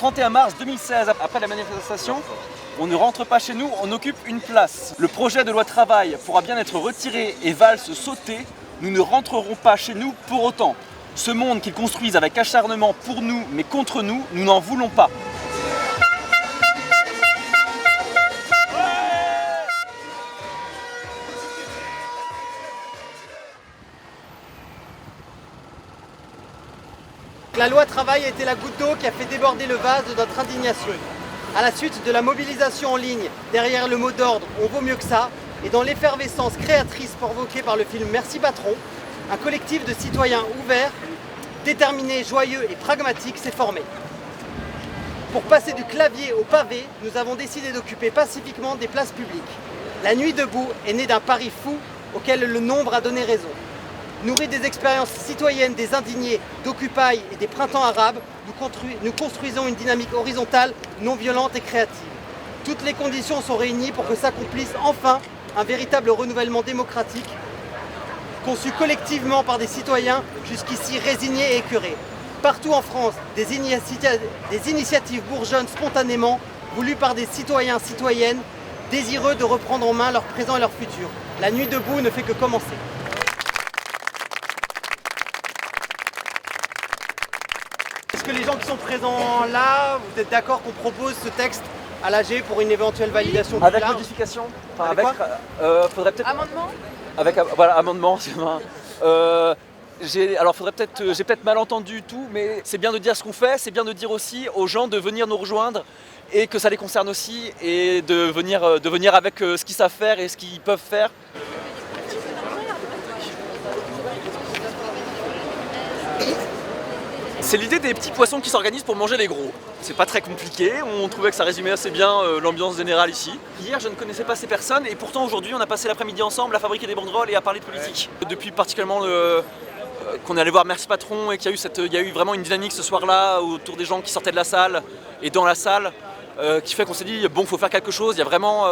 31 mars 2016, après la manifestation, on ne rentre pas chez nous, on occupe une place. Le projet de loi travail pourra bien être retiré et valse sauter, nous ne rentrerons pas chez nous pour autant. Ce monde qu'ils construisent avec acharnement pour nous, mais contre nous, nous n'en voulons pas. La loi travail a été la goutte d'eau qui a fait déborder le vase de notre indignation. À la suite de la mobilisation en ligne, derrière le mot d'ordre « On vaut mieux que ça » et dans l'effervescence créatrice provoquée par le film Merci Patron, un collectif de citoyens ouverts, déterminés, joyeux et pragmatiques s'est formé. Pour passer du clavier au pavé, nous avons décidé d'occuper pacifiquement des places publiques. La nuit debout est née d'un pari fou auquel le nombre a donné raison. Nourris des expériences citoyennes des indignés, d'Occupy et des printemps arabes, nous construisons une dynamique horizontale, non violente et créative. Toutes les conditions sont réunies pour que s'accomplisse enfin un véritable renouvellement démocratique, conçu collectivement par des citoyens jusqu'ici résignés et écœurés. Partout en France, des initiatives bourgeonnent spontanément, voulues par des citoyens, citoyennes, désireux de reprendre en main leur présent et leur futur. La nuit debout ne fait que commencer. Est-ce que les gens qui sont présents là, vous êtes d'accord qu'on propose ce texte à l'AG pour une éventuelle validation plus Avec large? modification, enfin, Avec faudrait peut-être... Amendement? Avec, voilà, amendement, c'est vrai. Alors j'ai peut-être mal entendu tout, mais c'est bien de dire ce qu'on fait, c'est bien de dire aussi aux gens de venir nous rejoindre et que ça les concerne aussi et de venir avec ce qu'ils savent faire et ce qu'ils peuvent faire. C'est l'idée des petits poissons qui s'organisent pour manger les gros. C'est pas très compliqué, on trouvait que ça résumait assez bien l'ambiance générale ici. Hier je ne connaissais pas ces personnes et pourtant aujourd'hui on a passé l'après-midi ensemble à fabriquer des banderoles et à parler de politique. Depuis particulièrement qu'on est allé voir Merci Patron et qu'il y a eu vraiment une dynamique ce soir-là autour des gens qui sortaient de la salle et dans la salle qui fait qu'on s'est dit bon, faut faire quelque chose. Il y a vraiment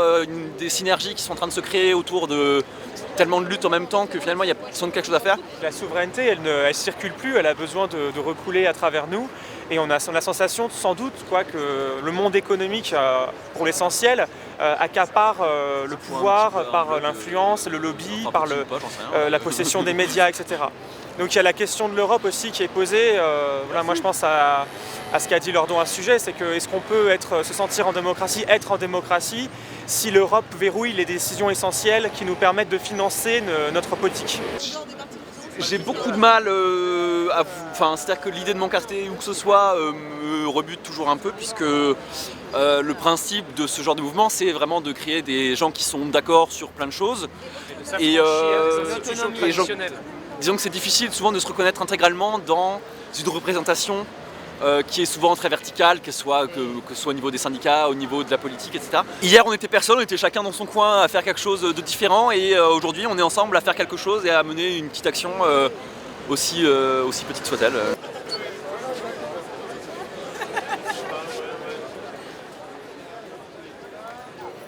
des synergies qui sont en train de se créer autour de tellement de luttes en même temps que finalement il y a quelque chose à faire. La souveraineté, elle ne circule plus, elle a besoin de recouler à travers nous. Et on a la sensation sans doute que le monde économique, pour l'essentiel, accapare le pouvoir par l'influence, le lobby, par la possession des médias, etc. Donc il y a la question de l'Europe aussi qui est posée. Voilà, moi je pense à ce qu'a dit Lordon à ce sujet, c'est que est-ce qu'on peut se sentir en démocratie, être en démocratie, si l'Europe verrouille les décisions essentielles qui nous permettent de financer notre politique. J'ai beaucoup de mal c'est-à-dire que l'idée de m'encarter où que ce soit me rebute toujours un peu puisque le principe de ce genre de mouvement c'est vraiment de créer des gens qui sont d'accord sur plein de choses et disons que c'est difficile souvent de se reconnaître intégralement dans une représentation qui est souvent très verticale, que ce soit au niveau des syndicats, au niveau de la politique, etc. Hier, on était personne, on était chacun dans son coin à faire quelque chose de différent et aujourd'hui, on est ensemble à faire quelque chose et à mener une petite action aussi petite soit-elle.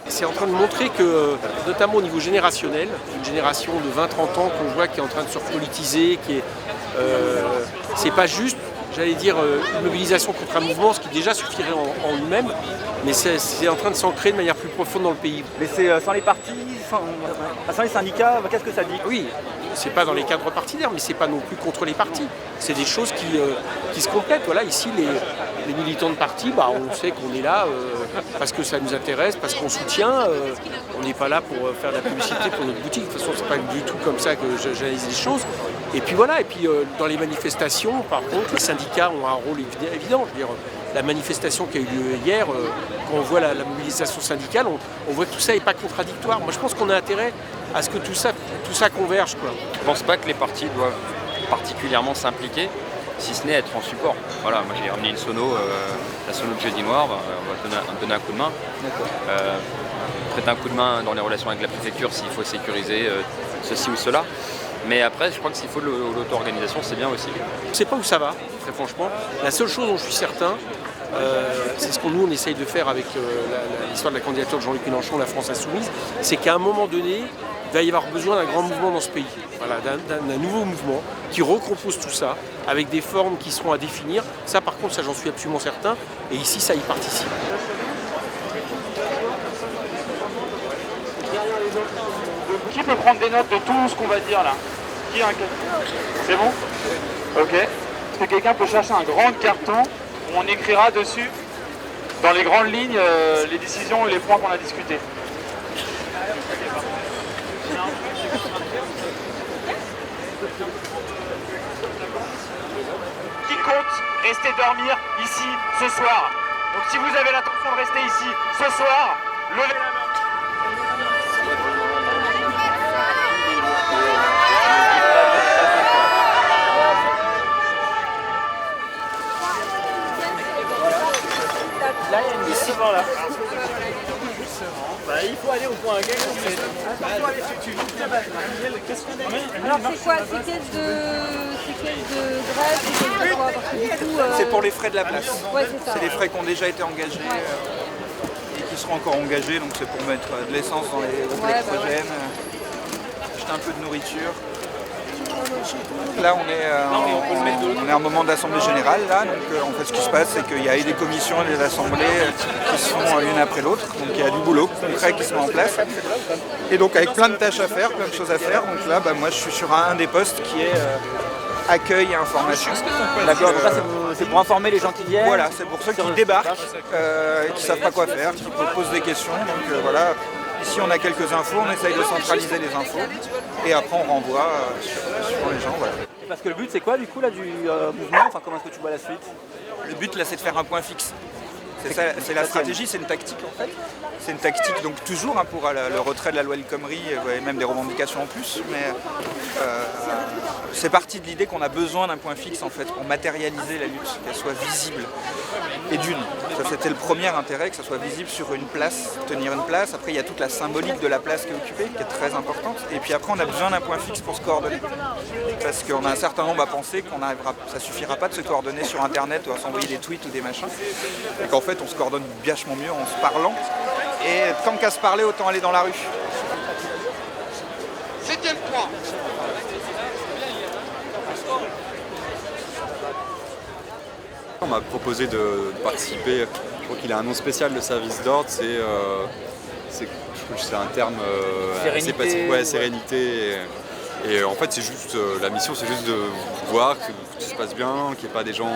C'est en train de montrer que, notamment au niveau générationnel, une génération de 20-30 ans qu'on voit qui est en train de se repolitiser, c'est pas juste, j'allais dire, une mobilisation contre un mouvement, ce qui déjà suffirait en lui-même, mais c'est en train de s'ancrer de manière plus profonde dans le pays. Mais c'est sans les partis, sans les syndicats, qu'est-ce que ça dit? Oui, c'est pas dans les cadres partidaires, mais c'est pas non plus contre les partis. C'est des choses qui se complètent. Voilà, ici, les militants de partis, on sait qu'on est là parce que ça nous intéresse, parce qu'on soutient. On n'est pas là pour faire de la publicité pour notre boutique. De toute façon, c'est pas du tout comme ça que j'analyse les choses. Et puis voilà, dans les manifestations, par contre, les syndicats ont un rôle évident. Je veux dire, la manifestation qui a eu lieu hier, quand on voit la mobilisation syndicale, on voit que tout ça n'est pas contradictoire. Moi, je pense qu'on a intérêt à ce que tout ça converge, quoi. Je ne pense pas que les partis doivent particulièrement s'impliquer, si ce n'est être en support. Voilà, moi j'ai ramené une sono, la sono de Jeudi Noir, on va donner un coup de main. Prêter un coup de main dans les relations avec la préfecture s'il faut sécuriser ceci ou cela. Mais après, je crois que s'il faut de l'auto-organisation, c'est bien aussi. Je ne sais pas où ça va, très franchement. La seule chose dont je suis certain, c'est ce qu'on nous on essaye de faire avec l'histoire de la candidature de Jean-Luc Mélenchon, la France Insoumise, c'est qu'à un moment donné, va y avoir besoin d'un grand mouvement dans ce pays, voilà, d'un nouveau mouvement qui recompose tout ça, avec des formes qui seront à définir. Ça par contre, ça j'en suis absolument certain, et ici ça y participe. Qui peut prendre des notes de tout ce qu'on va dire là? Qui a un carton? C'est bon? Ok. Est-ce que quelqu'un peut chercher un grand carton où on écrira dessus, dans les grandes lignes, les décisions et les points qu'on a discutés? Qui compte rester dormir ici ce soir? Donc si vous avez l'intention de rester ici ce soir, levez la main. Là, il y a une liste devant là. Il faut aller au point G. Alors c'est quoi? C'est caisse de grève? C'est quoi? Parce que du coup, C'est pour les frais de la place. Ouais, c'est ça. C'est les frais qui ont déjà été engagés et qui seront encore engagés. Donc c'est pour mettre de l'essence dans les groupes électrogènes, acheter un peu de nourriture. Là, on est en moment d'assemblée générale. Là, donc en fait, ce qui se passe, c'est qu'il y a des commissions et des assemblées qui se font l'une après l'autre. Donc il y a du boulot concret qui se met en place. Et donc avec plein de tâches à faire, plein de choses à faire. Donc là, moi, je suis sur un des postes qui est accueil et information. D'accord, donc là c'est pour informer les gens qui viennent. Voilà, c'est pour ceux qui débarquent et qui ne savent pas quoi faire, qui posent des questions. Donc voilà. Ici, on a quelques infos, on essaye de centraliser les infos et après on renvoie sur les gens. Voilà. Parce que le but c'est quoi du coup là du mouvement? Enfin, comment est-ce que tu vois la suite? Le but là, c'est de faire un point fixe. C'est la stratégie, c'est une tactique en fait. C'est une tactique donc toujours pour le retrait de la loi El Khomri et même des revendications en plus. Mais c'est parti de l'idée qu'on a besoin d'un point fixe en fait pour matérialiser la lutte, qu'elle soit visible. Et ça c'était le premier intérêt, que ça soit visible sur une place, tenir une place. Après il y a toute la symbolique de la place qui est occupée, qui est très importante. Et puis après on a besoin d'un point fixe pour se coordonner. Parce qu'on a un certain nombre à penser ça suffira pas de se coordonner sur internet ou à s'envoyer des tweets ou des machins. Et qu'en fait on se coordonne vachement mieux en se parlant. Et tant qu'à se parler, autant aller dans la rue. Septième point. On m'a proposé de participer, je crois qu'il a un nom spécial, le service d'ordre, c'est un terme assez passif, ouais, sérénité. Et en fait, c'est juste la mission, c'est juste de voir que tout se passe bien, qu'il n'y ait pas des gens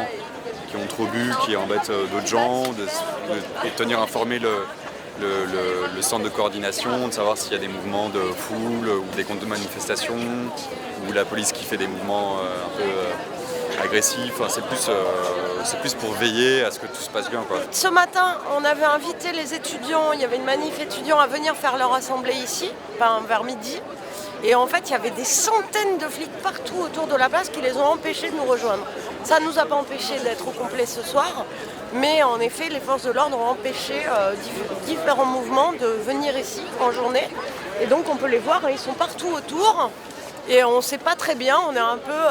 qui ont trop bu, qui embêtent d'autres gens, de tenir informé le centre de coordination, de savoir s'il y a des mouvements de foule ou des contre-manifestations, ou la police qui fait des mouvements un peu agressifs. Enfin, c'est plus pour veiller à ce que tout se passe bien, quoi. Ce matin, on avait invité les étudiants, il y avait une manif étudiants à venir faire leur assemblée ici, vers midi. Et en fait, il y avait des centaines de flics partout autour de la place qui les ont empêchés de nous rejoindre. Ça ne nous a pas empêchés d'être au complet ce soir, mais en effet, les forces de l'ordre ont empêché différents mouvements de venir ici en journée. Et donc, on peut les voir, ils sont partout autour. Et on ne sait pas très bien, on est un peu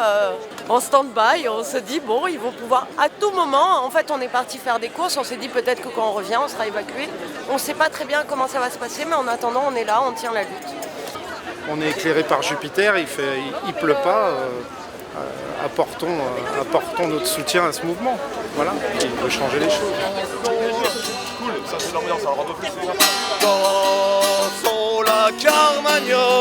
en stand-by. On se dit, bon, ils vont pouvoir à tout moment. En fait, on est parti faire des courses. On s'est dit peut-être que quand on revient, on sera évacué. On ne sait pas très bien comment ça va se passer, mais en attendant, on est là, on tient la lutte. On est éclairé par Jupiter, il pleut pas, apportons notre soutien à ce mouvement. Voilà, il veut changer les choses. Cool, ça c'est l'ambiance, alors un peu plus. Dansons la Carmagnole.